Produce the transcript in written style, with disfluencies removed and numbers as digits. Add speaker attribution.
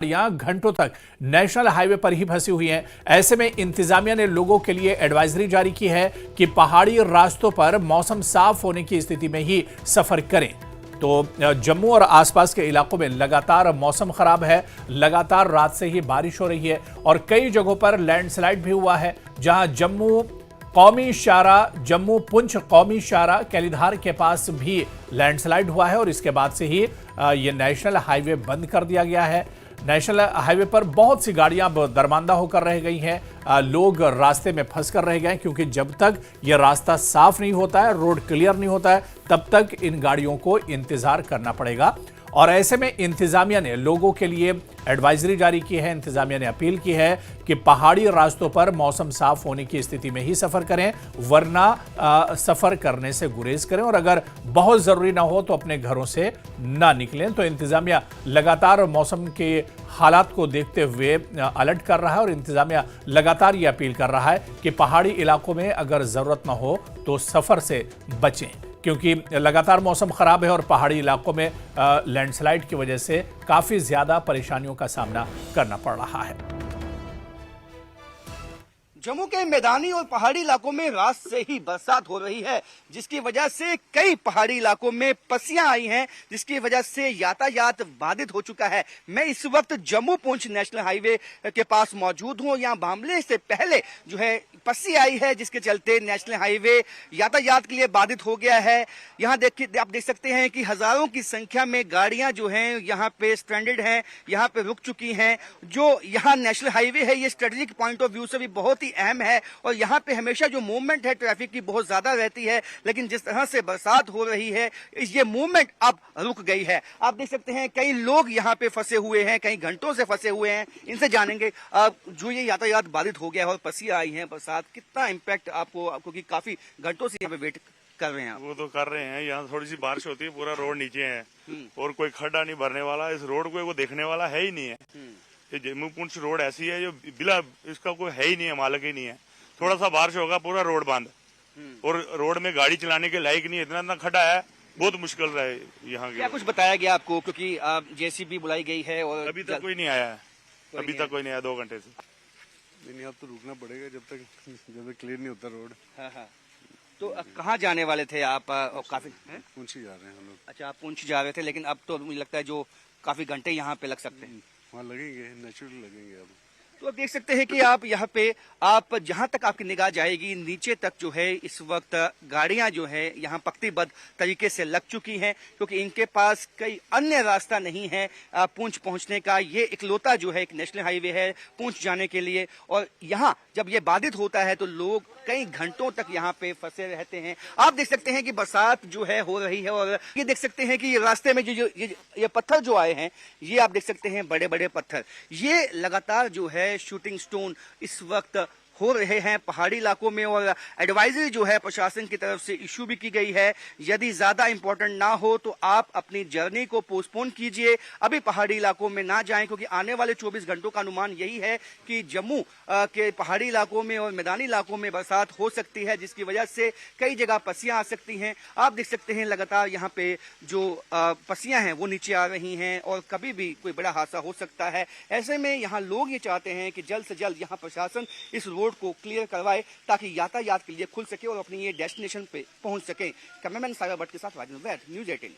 Speaker 1: गाड़ियां घंटों तक नेशनल हाईवे पर ही फंसी हुई हैं। ऐसे में इंतजामिया ने लोगों के लिए एडवाइजरी जारी की है कि पहाड़ी रास्तों पर मौसम साफ होने की स्थिति में ही सफर करें। तो जम्मू और आसपास के इलाकों में लगातार मौसम खराब है। लगातार रात से ही बारिश हो रही है और कई जगहों पर लैंडस्लाइड भी हुआ है, जहां जम्मू पुंछ कौमी शारा कैलीधार के पास भी लैंडस्लाइड हुआ है और इसके बाद से ही ये नेशनल हाईवे बंद कर दिया गया है। नेशनल हाईवे पर बहुत सी गाड़ियां दरमांदा होकर रह गई हैं। लोग रास्ते में फंस कर रह गए क्योंकि जब तक यह रास्ता साफ नहीं होता है, रोड क्लियर नहीं होता है, तब तक इन गाड़ियों को इंतजार करना पड़ेगा। और ऐसे में इंतजामिया ने लोगों के लिए एडवाइजरी जारी की है। इंतजामिया ने अपील की है कि पहाड़ी रास्तों पर मौसम साफ होने की स्थिति में ही सफर करें, वरना सफर करने से गुरेज करें और अगर बहुत जरूरी ना हो तो अपने घरों से ना निकलें। तो इंतजामिया लगातार मौसम के हालात को देखते हुए अलर्ट कर रहा है और इंतजामिया लगातार ये अपील कर रहा है कि पहाड़ी इलाकों में अगर जरूरत ना हो तो सफर से बचें, क्योंकि लगातार मौसम खराब है और पहाड़ी इलाकों में लैंडस्लाइड की वजह से काफी ज्यादा परेशानियों का सामना करना पड़ रहा है।
Speaker 2: जम्मू के मैदानी और पहाड़ी इलाकों में रात से ही बरसात हो रही है, जिसकी वजह से कई पहाड़ी इलाकों में पस्सियां आई हैं, जिसकी वजह से यातायात बाधित हो चुका है। मैं इस वक्त जम्मू पुंछ नेशनल हाईवे के पास मौजूद हूं। यहाँ मामले से पहले जो है पस्सी आई है, जिसके चलते नेशनल हाईवे यातायात के लिए बाधित हो गया है। यहाँ आप देख सकते हैं कि हजारों की संख्या में गाड़ियां जो हैं यहाँ पे स्ट्रैंडेड हैं, यहाँ पे रुक चुकी हैं। जो यहाँ नेशनल हाईवे है, ये स्ट्रेटेजिक पॉइंट ऑफ व्यू से भी बहुत ही अहम है और यहाँ पे हमेशा जो मूवमेंट है ट्रैफिक की बहुत ज्यादा रहती है, लेकिन जिस तरह से बरसात हो रही है, ये मूवमेंट अब रुक गई है। आप देख सकते हैं कई लोग यहाँ पे फंसे हुए हैं, कई घंटों से फंसे हुए हैं। इनसे जानेंगे जो ये यातायात बाधित हो गया है और पस्सियां आई हैं, बरसात कितना इम्पैक्ट आपको, क्योंकि काफी घंटों से यहाँ पे वेट कर रहे हैं आप।
Speaker 3: वो तो कर रहे हैं, यहाँ थोड़ी सी बारिश होती है पूरा रोड नीचे है और कोई खड्डा नहीं भरने वाला, इस रोड को देखने वाला है ही नहीं है। ये जम्मू पुंछ रोड ऐसी है जो बिला इसका कोई है ही नहीं है, मालक ही नहीं है। थोड़ा सा बारिश होगा पूरा रोड बंद और रोड में गाड़ी चलाने के लायक नहीं है, इतना खड्डा है, बहुत मुश्किल रहा है यहाँ।
Speaker 2: क्या कुछ बताया गया आपको, क्योंकि जेसीबी बुलाई गई है और
Speaker 3: अभी तक कोई नहीं आया है, अभी तक कोई नहीं आया 2 घंटे से।
Speaker 4: नहीं, अब तो रुकना पड़ेगा जब तक क्लियर नहीं होता रोड।
Speaker 2: हाँ। तो कहाँ जाने वाले थे आप? काफी
Speaker 4: पुंछ ही जा रहे हैं हम लोग।
Speaker 2: अच्छा, आप पुंछ जा रहे थे, लेकिन अब तो मुझे लगता है जो काफी घंटे यहाँ पे लग सकते हैं।
Speaker 4: वहाँ लगेंगे, नेचुरल लगेंगे अब।
Speaker 2: तो आप देख सकते हैं कि आप यहाँ पे आप जहां तक आपकी निगाह जाएगी नीचे तक जो है इस वक्त गाड़ियां जो है यहाँ पंक्तिबद्ध तरीके से लग चुकी हैं, क्योंकि इनके पास कई अन्य रास्ता नहीं है पुंछ पहुंचने का। ये इकलौता जो है एक नेशनल हाईवे है पुंछ जाने के लिए, और यहाँ जब ये बाधित होता है तो लोग कई घंटों तक यहाँ पे फंसे रहते हैं। आप देख सकते हैं कि बरसात जो है हो रही है और ये देख सकते हैं कि रास्ते में जो ये पत्थर जो आए हैं, ये आप देख सकते हैं बड़े बड़े पत्थर, ये लगातार जो है शूटिंग स्टोन इस वक्त हो रहे हैं पहाड़ी इलाकों में। और एडवाइजरी जो है प्रशासन की तरफ से इशू भी की गई है, यदि ज्यादा इंपॉर्टेंट ना हो तो आप अपनी जर्नी को पोस्टपोन कीजिए, अभी पहाड़ी इलाकों में ना जाएं, क्योंकि आने वाले 24 घंटों का अनुमान यही है कि जम्मू के पहाड़ी इलाकों में और मैदानी इलाकों में बरसात हो सकती है, जिसकी वजह से कई जगह पस्सियां आ सकती हैं। आप देख सकते हैं लगातार यहाँ पे जो पस्सियां हैं वो नीचे आ रही हैं और कभी भी कोई बड़ा हादसा हो सकता है। ऐसे में यहाँ लोग ये चाहते हैं कि जल्द से जल्द यहाँ प्रशासन इस रोड को क्लियर करवाए ताकि यातायात के लिए खुल सके और अपनी ये डेस्टिनेशन पे पहुंच सके। कैमरामैन सागर भट्ट के साथ राजेंद्र वैद, न्यूज़ 18।